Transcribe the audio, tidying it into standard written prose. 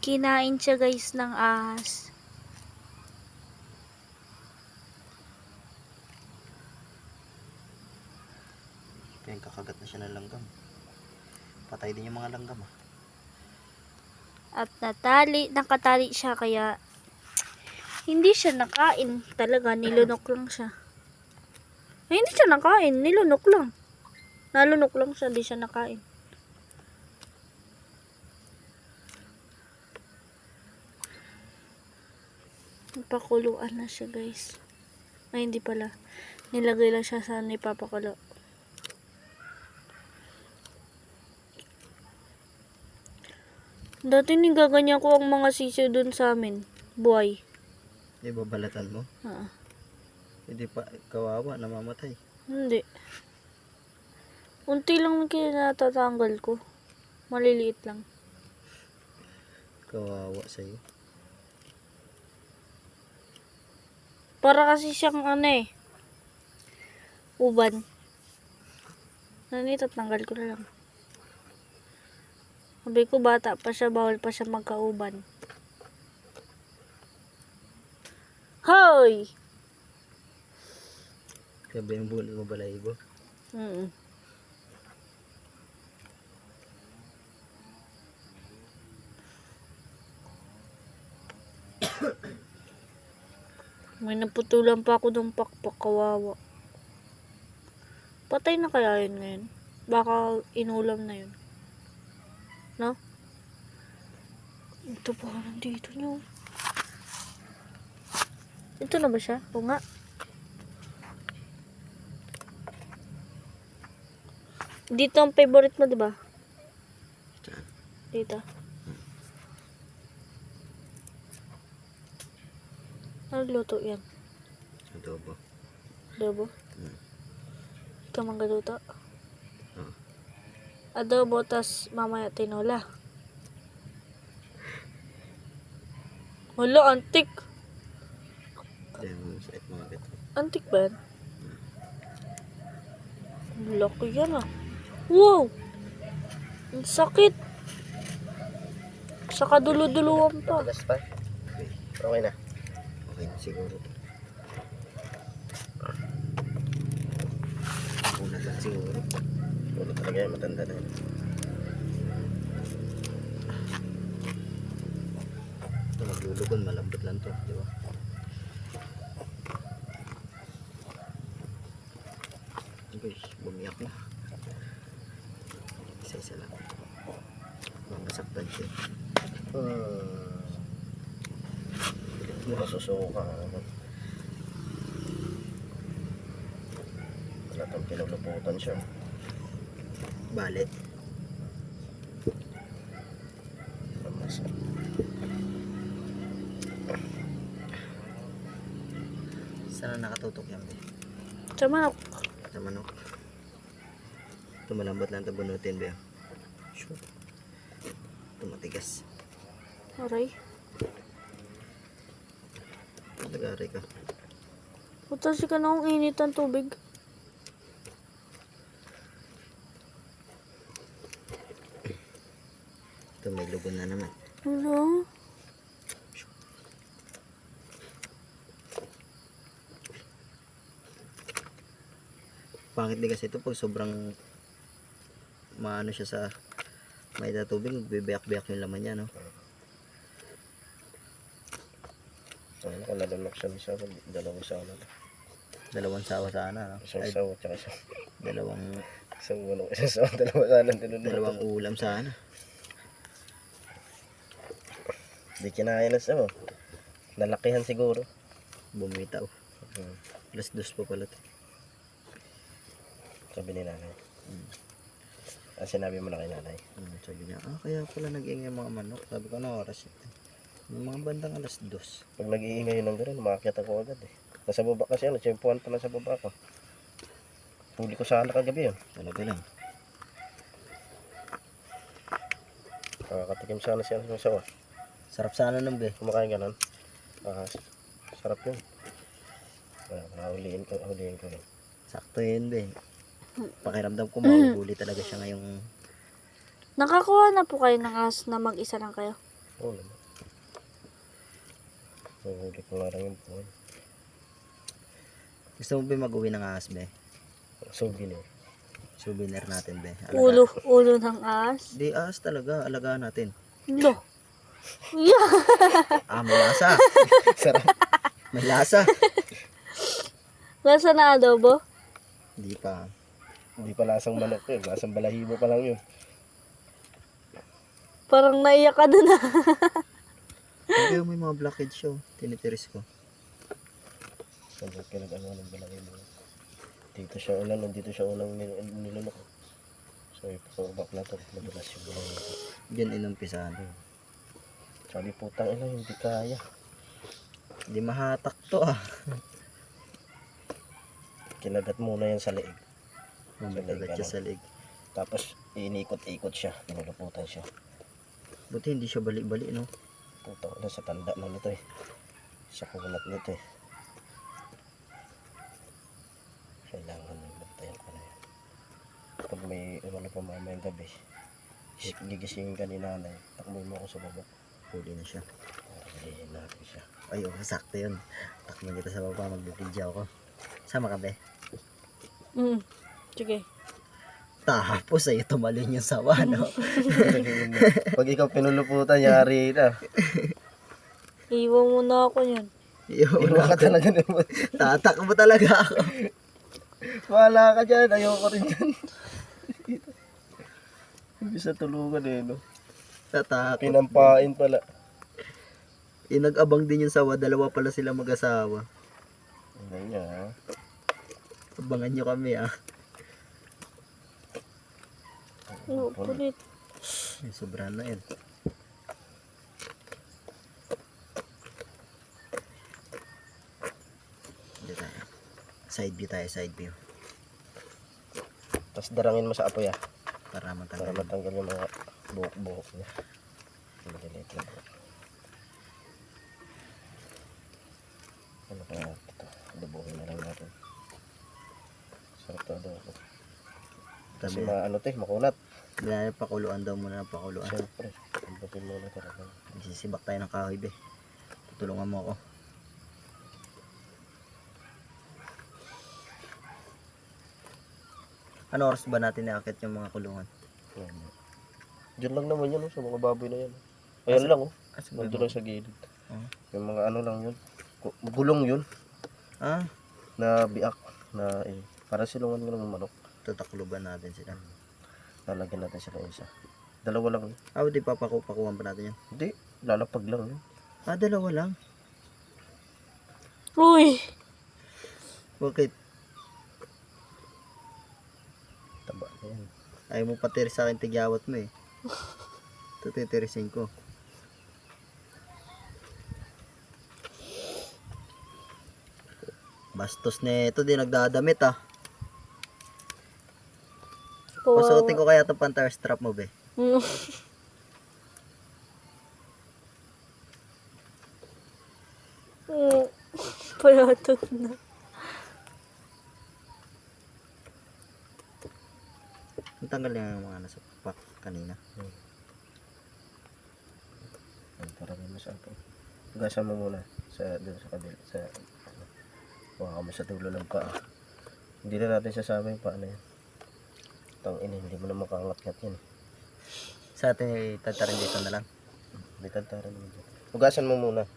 Kinain siya guys ng ahas. Kaya kakagat na siya ng langgam. Patay din yung mga langgam ah. At nakatali siya kaya hindi siya nakain. Talaga, nilunok lang siya. Ay, hindi siya nakain, nilunok lang. Nalunok lang siya, hindi siya nakain. Napakuluan na siya guys. Ay, hindi pala. Nilagay lang siya sa ipapakulo. Dati nigaganyan ko ang mga sisiw dun sa amin. Buhay. Di ba balatan mo? Hindi pa kawawa, namamatay. Hindi. Unti lang kaya natatanggal ko. Maliliit lang. Kawawa sa'yo. Para kasi siyang uban. Tatanggal ko na lang. Sabi ko bata pa siya, bawal pa siya magkauban. Hoy! Sabi yung bunot mo balahibo. May naputulan pa ako ng pakpak, kawawa. Patay na kaya yun ngayon? Baka inulam na yun. No? Ito pa nandito nyo. Ito na ba siya? O nga. Dito ang favorite mo, diba? Dito. Ano luto yan? Adobo. Adobo? Ikaw manggaluto? Oo. Adobo, tas mamaya tinola. Wala, antik. Diyan mo sa mga bito. Antik ba yan? Laki yan ah. Wow! Ang sakit. Saka dulo-duluan pa. Tagas pa? Okay na. Okay na siguro. Una lang siguro. Siguro talaga yung matanda na yun. Ito maglulugon, malambot lang to, di ba? Guys, bumiyak na. Isa-isa lang. Masaktan siya. Masusuka naman. Wala itong pinagluputan siya. Balit. Sana nakatutok yan. Sa manok. Sa manok. Ito malambot lang ito bunutin ba? Sure. Ito matigas. Aray. Nag-aray ka. Putasi ka na akong init ang tubig. Ito may lugon na naman. Hello? Pangit din kasi ito pag sobrang maano siya sa may tubig, bibiyak-biyak yung laman niya, no? Ano kung nalunok siya sa dalawang sawa. Dalawang sawa sana, no? Isang sawa tsaka isang sawa, dalawa sana dalawang ulam sana. Di kinaya na sawa. Nalakihan siguro. Bumitaw. Alas 2 pa pala ito. Sabi ni nanay. Ang sinabi mo na kay nanay. Sabi niya, kaya pala nag-iingay mga manok. Sabi ko, ano oras ito? Yung mga bandang alas 2. Pag nag-iingay ng gano'n, umakyat ako agad eh. Nasa baba kasi tsempuhan pa lang sa baba ko. Huli ko sana kagabi yun. Talaga lang. Nakakatikim sana siya ng sawa. Sarap sana nung be. Kumakain gano'n. Sarap yun. Huliin ko yun. Sakto yun be. Pakiramdam ko mahuhuli talaga siya ngayong... Nakakuha na po kayo ng ahas na mag-isa lang kayo? Oo naman. Nahuli ko nga lang yung buhay. Gusto mo ba mag-uwi ng ahas, be? Souvenir. Souvenir natin, be. Ulo ng ahas. Di ahas talaga, alagaan natin. Lo. Yeah. Ah, may lasa. Sarap. May lasa. Lasa na adobo? Hindi pa. Hindi pa lasang manok yun. Lasang balahibo pa lang yun. Parang naiyak ka dun ah. Hindi, may mga blockage siya. Tinitiris ko. Sabi ko nag-ano ng balahibo. Dito siya unang nilunok. So ipasubak na ito. Madulas yung balahibo. Diyan inumpisahan. Sabi putang ina, hindi kaya. Hindi mahatak to ah. Kinagat muna yan sa leeg. Mamagat siya sa leg. Tapos inikot-ikot siya. Pinuluputan siya. Buti hindi siya bali-bali, no? Putang ina, sa tanda na nito eh. Sa kunat nito eh. Kailangan magtayan ko na yan. Pag may umano pa mamayang gabi, gigisingin ka ni nanay, takmoy mo ako sa baba. Huli na siya. Pilihin natin siya. Ay, oh, sakto yun. Takbo kita sa baba, magbibidyo ako. Sama ka, be? Sige. Tapos sa'yo tumalon yung sawa, no? Pag ikaw pinuluputan, yari na. Iwan mo na ako yan. Iwa ka talaga naman. Tatakbo talaga ako. Wala ka dyan, ayoko rin dyan. Hindi sa tulungan eh, no? Tatakot. Pinampain pala. Inag-abang din yung sawa, dalawa pala sila mag-asawa. Hindi niya, ha? Abangan nyo kami, ah. Oo, pulit. Ay, sobrahan na yun. Hindi tayo. Side view tayo, side view. Tapos darangin mo sa apoy, ah. Para Para matanggal. matanggal yung mga buhok-buhok niya. Malilit lang. Ano kaya ito? Lubuhin na lang natin. Sarap to adobo. Kasi Tabi. ano to eh, makunat. Pakuluan daw muna ng pakuluan. Siyempre, ambatin muna talaga. Sisibak tayo ng kahoy, be. Tutulungan mo ako. Ano oras ba natin nakakit yung mga kulungan? Yan. Diyan lang naman yun, oh, sa mga baboy na yan. Ayan lang, oh. Nandun lang sa gilid. Oh. Yung mga ano lang yun. Gulong yun. Ah, Na biak. Na eh. Para silungan nga ng manok. tutakluban natin sila. Lalagyan natin sila isa. Dalawa lang yun. Ah, di papakuhan pa natin yan. Hindi. Lalapag lang yun. Ah, dalawa lang. Uy! Bakit? Taba na yan. Ayaw mo patiris sa akin tigyawat mo eh. Ito titirisin ko. Bastos na ito, di nagdadamit ah. Pasuotin ko kaya itong panther strap mo, be. Mm. Palatot na. Ang tanggal niya yung mga nasa pack kanina. Parang mo sa apoy. Hugasan mo muna sa doon sa kabila sa ano. Huwag mo sa dulo ng paa. Hindi na natin sasama yung paa na yan. Tang ina, hindi mo na makaangat-ngat yan. Sa atin, tatarin dito na lang. May tantaran mo dyan. Hugasan mo muna.